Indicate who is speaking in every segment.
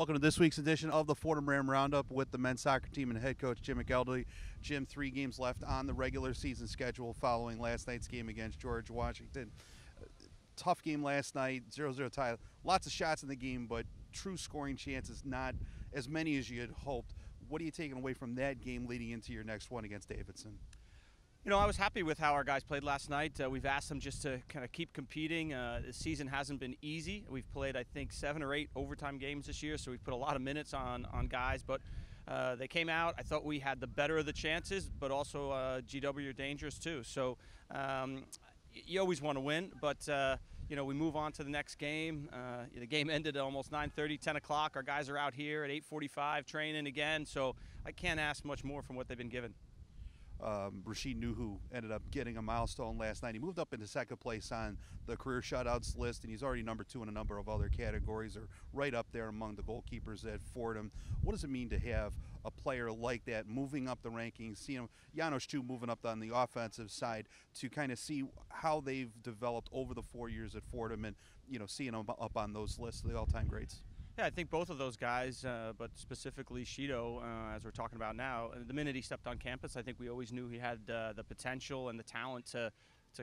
Speaker 1: Welcome to this week's edition of the Fordham Ram Roundup with the men's soccer team and head coach Jim McElderry. Jim, 3 games left on the regular season schedule following last night's game against George Washington. Tough game last night, 0-0 tie. Lots of shots in the game, but true scoring chances not as many as you had hoped. What are you taking away from that game leading into your next one against Davidson?
Speaker 2: You know, I was happy with how our guys played last night. We've asked them just to kind of keep competing. The season hasn't been easy. We've played, I think, 7 or 8 overtime games this year, so we've put a lot of minutes on guys. But they came out. I thought we had the better of the chances, but also GW are dangerous too. So you always want to win, but you know, we move on to the next game. The game ended at almost 9:30, 10 o'clock. Our guys are out here at 8:45 training again, so I can't ask much more from what they've been given.
Speaker 1: Rashid Nuhu ended up getting a milestone last night. He moved up into second place on the career shutouts list, and he's already number 2 in a number of other categories, or right up there among the goalkeepers at Fordham. What does it mean to have a player like that moving up the rankings, seeing him, Janos too, moving up on the offensive side, to kind of see how they've developed over the 4 years at Fordham, and you know, seeing them up on those lists of the all-time greats?
Speaker 2: Yeah, I think both of those guys, but specifically Shido, as we're talking about now, the minute he stepped on campus, I think we always knew he had the potential and the talent to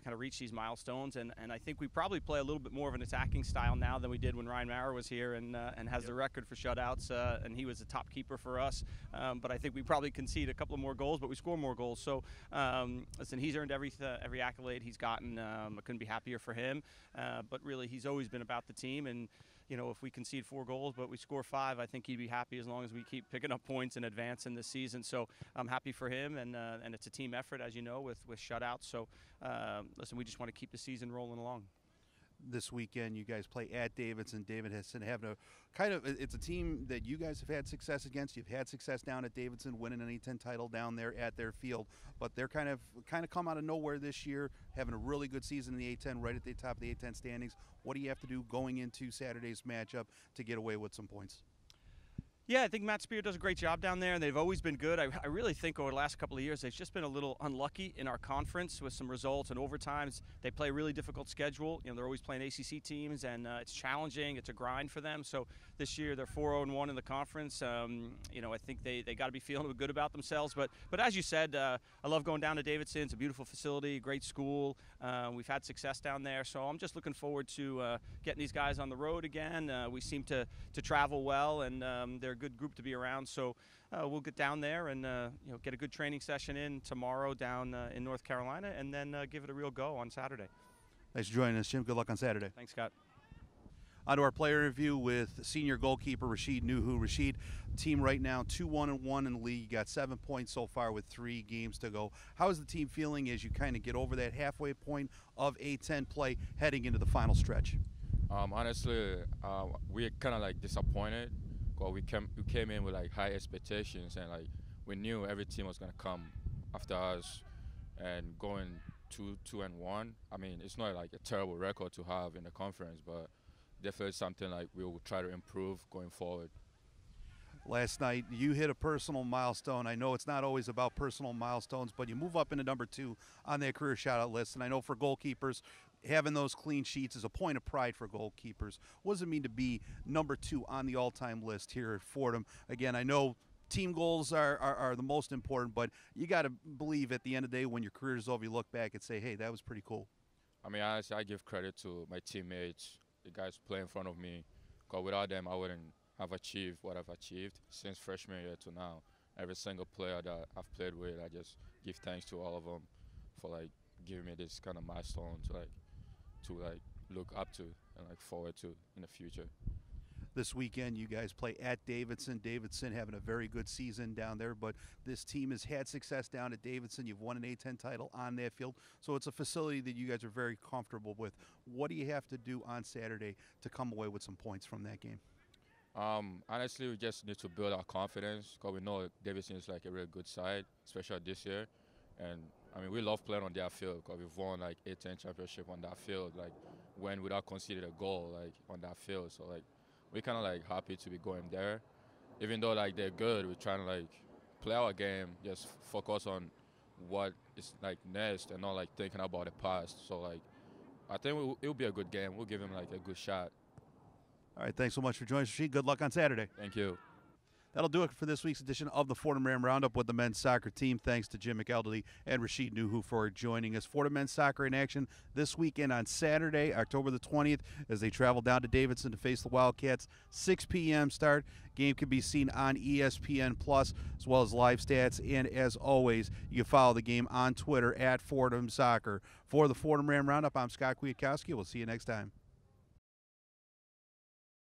Speaker 2: kind of reach these milestones. And I think we probably play a little bit more of an attacking style now than we did when Ryan Maurer was here and has the record for shutouts, and he was the top keeper for us. But I think we probably concede a couple of more goals, but we score more goals. So, listen, he's earned every accolade he's gotten. I couldn't be happier for him. But really, he's always been about the team. And you know, if we concede 4 goals but we score 5, I think he'd be happy as long as we keep picking up points and advancing this season. So I'm happy for him, and it's a team effort, as you know, with shutouts. So listen, we just want to keep the season rolling along.
Speaker 1: This weekend you guys play at Davidson. Davidson having a kind of, it's a team that you guys have had success against. You've had success down at Davidson, winning an A10 title down there at their field, but they're kind of come out of nowhere this year, having a really good season in the A10, right at the top of the A10 standings. What do you have to do going into Saturday's matchup to get away with some points?
Speaker 2: Yeah, I think Matt Spear does a great job down there, and they've always been good. I really think over the last couple of years, they've just been a little unlucky in our conference with some results and overtimes. They play a really difficult schedule. You know, they're always playing ACC teams, and it's challenging. It's a grind for them. So this year, they're 4-0-1 in the conference. You know, I think they got to be feeling good about themselves. But as you said, I love going down to Davidson. It's a beautiful facility, great school. We've had success down there, so I'm just looking forward to getting these guys on the road again. We seem to travel well, and they're good group to be around, so we'll get down there and you know, get a good training session in tomorrow down in North Carolina, and then give it a real go on Saturday.
Speaker 1: Thanks for joining us, Jim. Good luck on Saturday.
Speaker 2: Thanks, Scott.
Speaker 1: On to our player interview with senior goalkeeper Rashid Nuhu. Rashid, team right now 2-1-1 in the league. You got 7 points so far with 3 games to go. How is the team feeling as you kind of get over that halfway point of A10 play heading into the final stretch?
Speaker 3: Honestly, we're kind of like disappointed. Well, we came in with like high expectations, and like we knew every team was gonna come after us, and going 2-1. I mean, it's not like a terrible record to have in the conference, but definitely something like we will try to improve going forward.
Speaker 1: Last night, you hit a personal milestone. I know it's not always about personal milestones, but you move up into number 2 on their career shutout list. And I know for goalkeepers, having those clean sheets is a point of pride for goalkeepers. What does it mean to be number 2 on the all-time list here at Fordham? Again, I know team goals are the most important, but you got to believe at the end of the day when your career is over, you look back and say, hey, that was pretty cool.
Speaker 3: I mean, honestly, I give credit to my teammates, the guys who play in front of me, because without them, I wouldn't have achieved what I've achieved since freshman year to now. Every single player that I've played with, I just give thanks to all of them for like giving me this kind of milestone to look up to and like forward to in the future.
Speaker 1: This weekend, you guys play at Davidson. Davidson having a very good season down there, but this team has had success down at Davidson. You've won an A10 title on their field, so it's a facility that you guys are very comfortable with. What do you have to do on Saturday to come away with some points from that game?
Speaker 3: Honestly, we just need to build our confidence, because we know Davidson is like a really good side, especially this year. And I mean, we love playing on their field, because we've won like A10 championship on that field, like when without conceding a goal like on that field. So like we're kind of like happy to be going there, even though like they're good. We're trying to like play our game, just focus on what is like next, and not like thinking about the past. So like I think it'll be a good game. We'll give him like a good shot.
Speaker 1: All right, thanks so much for joining us, Rashid. Good luck on Saturday.
Speaker 3: Thank you.
Speaker 1: That'll do it for this week's edition of the Fordham Ram Roundup with the men's soccer team. Thanks to Jim McElderry and Rashid Nuhu for joining us. Fordham men's soccer in action this weekend on Saturday, October the 20th, as they travel down to Davidson to face the Wildcats. 6 p.m. start. Game can be seen on ESPN Plus as well as live stats. And as always, you can follow the game on Twitter at Fordham Soccer. For the Fordham Ram Roundup, I'm Scott Kwiatkowski. We'll see you next time.